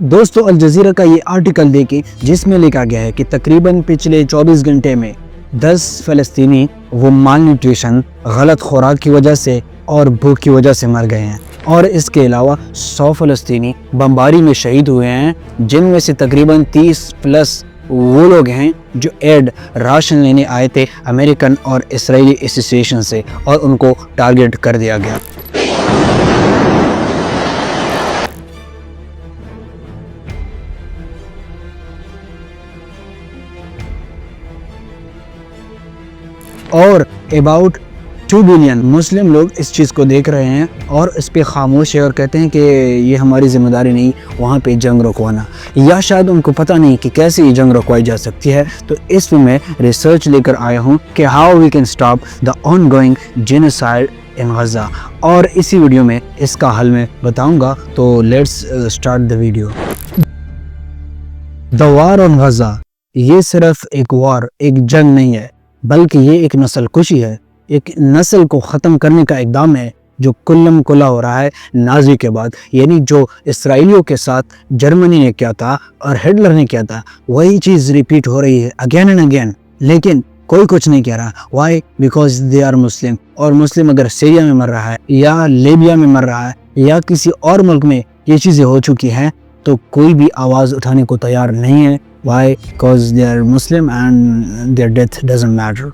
दोस्तों Al Jazeera का ये आर्टिकल देखें जिसमें लिखा गया है कि तकरीबन पिछले 24 घंटे में 10 फ़लस्तीनी वो माल न्यूट्रिशन, गलत खुराक की वजह से और भूख की वजह से मर गए हैं। और इसके अलावा 100 फ़लस्तीनी बमबारी में शहीद हुए हैं, जिनमें से तकरीबन 30 प्लस वो लोग हैं जो एड राशन लेने आए थे अमेरिकन और इसराइली एसोसिएशन से, और उनको टारगेट कर दिया गया। और अबाउट 2 बिलियन मुस्लिम लोग इस चीज़ को देख रहे हैं और इस पे खामोश है और कहते हैं कि ये हमारी ज़िम्मेदारी नहीं वहाँ पे जंग रुकवाना, या शायद उनको पता नहीं कि कैसे ये जंग रुकवाई जा सकती है। तो इस में मैं रिसर्च लेकर आया हूँ कि how we can stop the ongoing genocide in Gaza, और इसी वीडियो में इसका हल मैं बताऊँगा। तो let's start the video. The war on Gaza ये सिर्फ एक वार, एक जंग नहीं है, बल्कि ये एक नस्ल कुशी है, एक नस्ल को ख़त्म करने का इक़दाम है जो कुल्लम कुल्ला हो रहा है नाज़ी के बाद। यानी जो इसराइलियों के साथ जर्मनी ने किया था और हिटलर ने किया था, वही चीज़ रिपीट हो रही है अगेन एंड अगेन, लेकिन कोई कुछ नहीं कह रहा। Why? Because they are Muslim. और मुस्लिम अगर सीरिया में मर रहा है या लीबिया में मर रहा है या किसी और मुल्क में ये चीज़ें हो चुकी हैं, तो कोई भी आवाज़ उठाने को तैयार नहीं है। Why? Because they are Muslim and their death doesn't matter.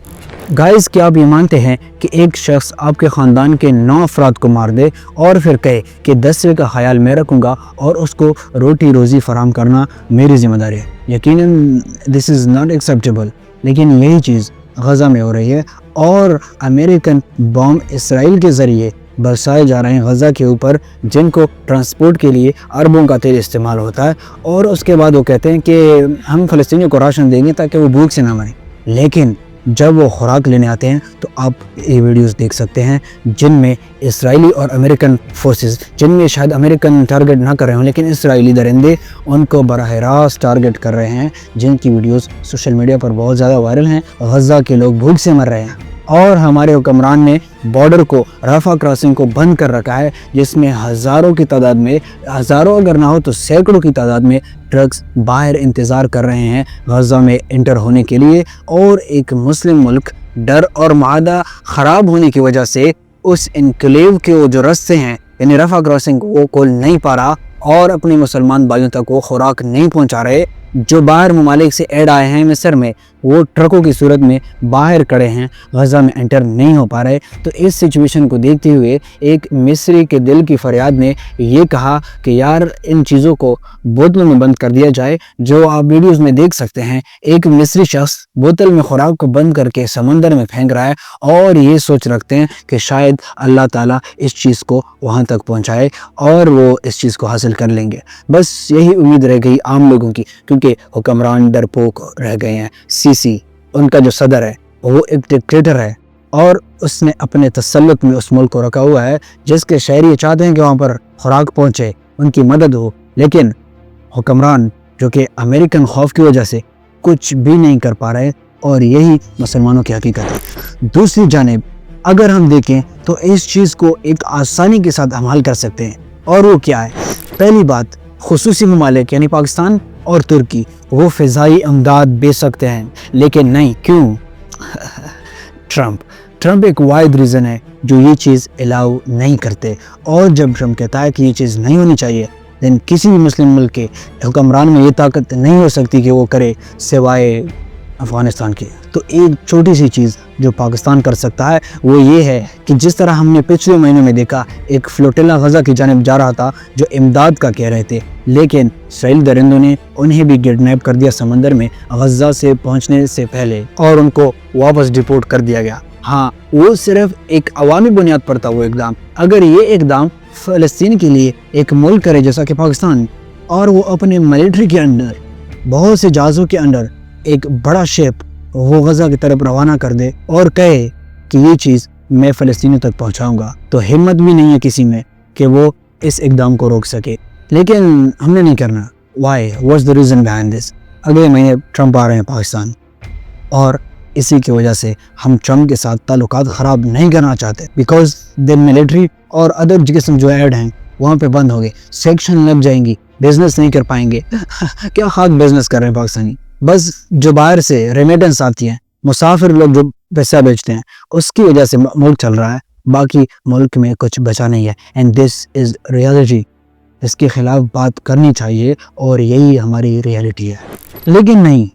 Guys, क्या आप ये मानते हैं कि एक शख्स आपके ख़ानदान के 9 अफराद को मार दे और फिर कहे कि 10वें का ख्याल मैं रखूँगा और उसको रोटी रोज़ी फराम करना मेरी ज़िम्मेदारी है? यकीनन दिस इज़ नॉट एक्सेप्टेबल। लेकिन यही चीज़ गज़ा में हो रही है और अमेरिकन बॉम्ब इसराइल के ज़रिए बरसाए जा रहे हैं गज़ा के ऊपर, जिनको ट्रांसपोर्ट के लिए अरबों का तेल इस्तेमाल होता है। और उसके बाद वो कहते हैं कि हम फ़लस्तीनियों को राशन देंगे ताकि वो भूख से ना मरें। लेकिन जब वो खुराक लेने आते हैं तो आप ये वीडियोस देख सकते हैं जिनमें इसराइली और अमेरिकन फोर्सेस, जिनमें शायद अमेरिकन टारगेट ना कर रहे हों लेकिन इसराइली दरिंदे उनको बराह रास्त टारगेट कर रहे हैं, जिनकी वीडियोस सोशल मीडिया पर बहुत ज़्यादा वायरल हैं। गज़ा के लोग भूख से मर रहे हैं और हमारे हुक्मरान ने बॉर्डर को, रफा क्रॉसिंग को बंद कर रखा है, जिसमें हज़ारों की तादाद में, हज़ारों अगर ना हो तो सैकड़ों की तादाद में ट्रक्स बाहर इंतज़ार कर रहे हैं गज़ा में इंटर होने के लिए। और एक मुस्लिम मुल्क डर और मादा ख़राब होने की वजह से उस इनक्लेव के वो जो रास्ते हैं यानी रफा क्रॉसिंग वो खोल नहीं पा रहा और अपने मुसलमान भाइयों तक वो खुराक नहीं पहुँचा रहे। जो बाहर ममालिक से ऐड आए हैं मिस्र में, वो ट्रकों की सूरत में बाहर खड़े हैं, गज़ा में एंटर नहीं हो पा रहे। तो इस सिचुएशन को देखते हुए एक मिस्री के दिल की फरियाद ने ये कहा कि यार इन चीज़ों को बोतलों में बंद कर दिया जाए। जो आप वीडियोस में देख सकते हैं, एक मिस्री शख्स बोतल में खुराक को बंद करके समंदर में फेंक रहा है और ये सोच रखते हैं कि शायद अल्लाह ताला इस चीज़ को वहाँ तक पहुँचाए और वो इस चीज़ को हासिल कर लेंगे। बस यही उम्मीद रह गई आम लोगों की, क्योंकि हुक्मरान डरपोक रह गए हैं। सीसी उनका जो सदर है वो एक डिक्टेटर है और उसने अपने तसल्लुत में उस मुल्क को रखा हुआ है, जिसके शहरी चाहते हैं कि वहाँ पर खुराक पहुँचे, उनकी मदद हो, लेकिन हुक्मरान जो कि अमेरिकन खौफ की वजह से कुछ भी नहीं कर पा रहे। और यही मुसलमानों की हकीकत है। दूसरी जानिब अगर हम देखें तो इस चीज़ को एक आसानी के साथ अमल कर सकते हैं, और वो क्या है? पहली बात, खुसूसी ममालिक यानी पाकिस्तान और तुर्की वो फ़िज़ाई अमदाद बेच सकते हैं, लेकिन नहीं। क्यों? ट्रंप एक वाहिद रीज़न है जो ये चीज़ अलाउ नहीं करते। और जब ट्रंप कहता है कि ये चीज़ नहीं होनी चाहिए, लेकिन किसी भी मुस्लिम मुल्क के हुक्मरान में ये ताकत नहीं हो सकती कि वो करे सिवाय अफ़गानिस्तान की। तो एक छोटी सी चीज़ जो पाकिस्तान कर सकता है वो ये है कि जिस तरह हमने पिछले महीनों में देखा, एक फ्लोटिला गज़ा की जानिब जा रहा था जो इमदाद का कह रहे थे, लेकिन इसराइली दरिंदों ने उन्हें भी किडनैप कर दिया समंदर में गज़ा से पहुंचने से पहले और उनको वापस डिपोर्ट कर दिया गया। हाँ, वो सिर्फ एक अवामी बुनियाद पर था वो इक़दाम। अगर ये इक़दाम फ़लस्तीन के लिए एक मुल्क करे जैसा कि पाकिस्तान, और वो अपने मिलिट्री के अंडर, बहुत से जहाज़ों के अंडर एक बड़ा शिप वो गज़ा की तरफ रवाना कर दे और कहे कि ये चीज़ मैं फ़लस्तीनियों तक पहुंचाऊंगा, तो हिम्मत भी नहीं है किसी में कि वो इस इक़दाम को रोक सके। लेकिन हमने नहीं करना। Why? What's the reason behind this? अगले महीने ट्रंप आ रहे हैं पाकिस्तान, और इसी की वजह से हम ट्रंप के साथ ताल्लुकात ख़राब नहीं करना चाहते, बिकॉज द मिलिट्री और अदर किस्म जो ऐड हैं वहाँ पे बंद हो गए, सेक्शन लग जाएंगी, بزنس نہیں کر پائیں گے کیا خاک بزنس کر رہے ہیں پاکستانی. بس جو باہر سے ریمیڈنس آتی ہے, مسافر لوگ جو پیسہ بیچتے ہیں, اس کی وجہ سے ملک چل رہا ہے, باقی ملک میں کچھ بچا نہیں ہے. And this is reality. اس کے خلاف بات کرنی چاہیے اور یہی ہماری ریالٹی ہے. لیکن نہیں,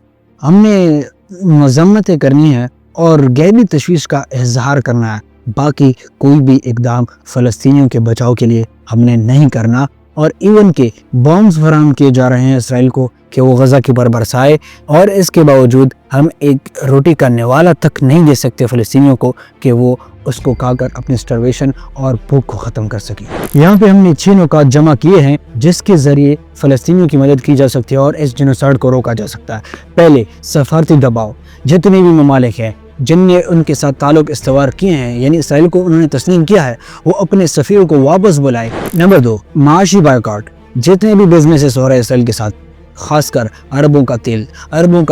ہم نے مذمتیں کرنی ہے اور گہری تشویش کا اظہار کرنا ہے. باقی کوئی بھی اقدام فلسطینیوں کے بچاؤ کے لیے ہم نے نہیں کرنا. اور ایون کہ بامز فراہم کیے جا رہے ہیں اسرائیل کو کہ وہ غزہ کے اوپر برسائے, اور اس کے باوجود ہم ایک روٹی کا نوالا تک نہیں دے سکتے فلسطینیوں کو کہ وہ اس کو کھا کر اپنی سٹرویشن اور بھوک کو ختم کر سکیں. یہاں پہ ہم نے 6 نکات جمع کیے ہیں جس کے ذریعے فلسطینیوں کی مدد کی جا سکتی ہے اور اس جنوسائیڈ کو روکا جا سکتا ہے. پہلے, سفارتی دباؤ. جتنے بھی ممالک ہیں جن نے ان کے ساتھ تعلق استوار کیے ہیں, یعنی اسرائیل کو انہوں نے تسلیم کیا ہے, وہ اپنے سفیروں کو واپس بلائے. نمبر 2, معاشی بائیکاٹ. جتنے بھی بزنسز ہو رہے ہیں اسرائیل کے ساتھ, خاص کر عربوں کا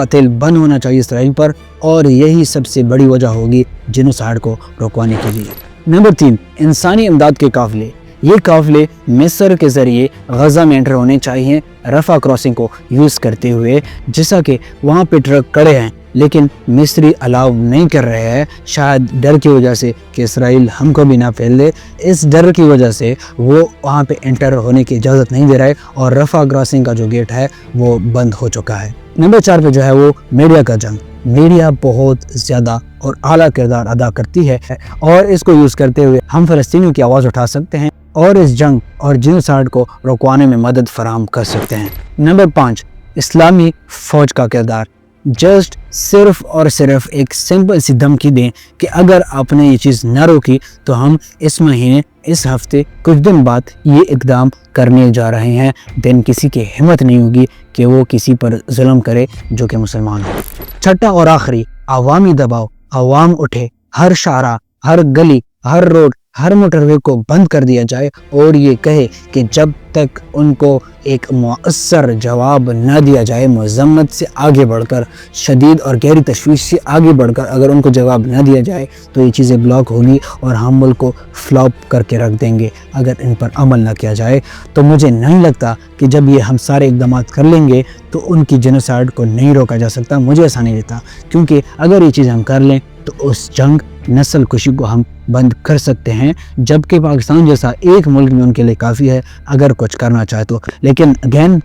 تیل بند ہونا چاہیے اسرائیل پر, اور یہی سب سے بڑی وجہ ہوگی جنوسائیڈ کو روکوانے کے لیے. نمبر 3, انسانی امداد کے قافلے. یہ قافلے مصر کے ذریعے غزہ میں انٹر ہونے چاہیے رفح کراسنگ کو یوز کرتے ہوئے, جیسا کہ وہاں پہ ٹرک کڑے ہیں لیکن مصری الاؤ نہیں کر رہے ہیں, شاید ڈر کی وجہ سے کہ اسرائیل ہم کو بھی نہ پھیل دے. اس ڈر کی وجہ سے وہ وہاں پہ انٹر ہونے کی اجازت نہیں دے رہے اور رفح کراسنگ کا جو گیٹ ہے وہ بند ہو چکا ہے. نمبر 4 پہ جو ہے وہ میڈیا کا جنگ. میڈیا بہت زیادہ اور اعلیٰ کردار ادا کرتی ہے اور اس کو یوز کرتے ہوئے ہم فلسطینیوں کی آواز اٹھا سکتے ہیں اور اس جنگ اور جنوسائیڈ کو روکوانے میں مدد فراہم کر سکتے ہیں. نمبر 5, اسلامی فوج کا کردار. جسٹ صرف اور صرف ایک سمپل سی دھمکی دیں کہ اگر آپ نے یہ چیز نہ روکی تو ہم اس مہینے, اس ہفتے, کچھ دن بعد یہ اقدام کرنے جا رہے ہیں. دین کسی کی ہمت نہیں ہوگی کہ وہ کسی پر ظلم کرے جو کہ مسلمان ہو. چھٹا اور آخری, عوامی دباؤ. عوام اٹھے, ہر شارع, ہر گلی, ہر روڈ, ہر موٹر وے کو بند کر دیا جائے اور یہ کہے کہ جب تک ان کو ایک مؤثر جواب نہ دیا جائے, مذمت سے آگے بڑھ کر, شدید اور گہری تشویش سے آگے بڑھ کر اگر ان کو جواب نہ دیا جائے تو یہ چیزیں بلاک ہوگی اور ہم ملک کو فلاپ کر کے رکھ دیں گے اگر ان پر عمل نہ کیا جائے. تو مجھے نہیں لگتا کہ جب یہ ہم سارے اقدامات کر لیں گے تو ان کی جنوسائیڈ کو نہیں روکا جا سکتا. مجھے ایسا نہیں لگتا, کیونکہ اگر یہ چیز ہم کر لیں تو اس جنگ, نسل کشی کو ہم بند کر سکتے ہیں, جبکہ پاکستان جیسا ایک ملک میں ان کے لیے کافی ہے اگر کچھ کرنا چاہے تو. لیکن اگین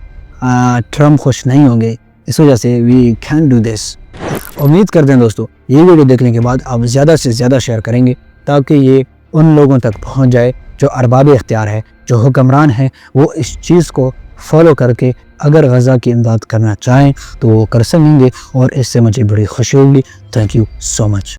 ٹرمپ خوش نہیں ہوں گے, اس وجہ سے وی کین ڈو دس. امید کرتے ہیں دوستو یہ ویڈیو دیکھنے کے بعد آپ زیادہ سے زیادہ شیئر کریں گے تاکہ یہ ان لوگوں تک پہنچ جائے جو ارباب اختیار ہے, جو حکمران ہیں, وہ اس چیز کو فالو کر کے اگر غزہ کی امداد کرنا چاہیں تو وہ کر سکیں گے, اور اس سے مجھے بڑی خوشی ہوگی. Thank you so much.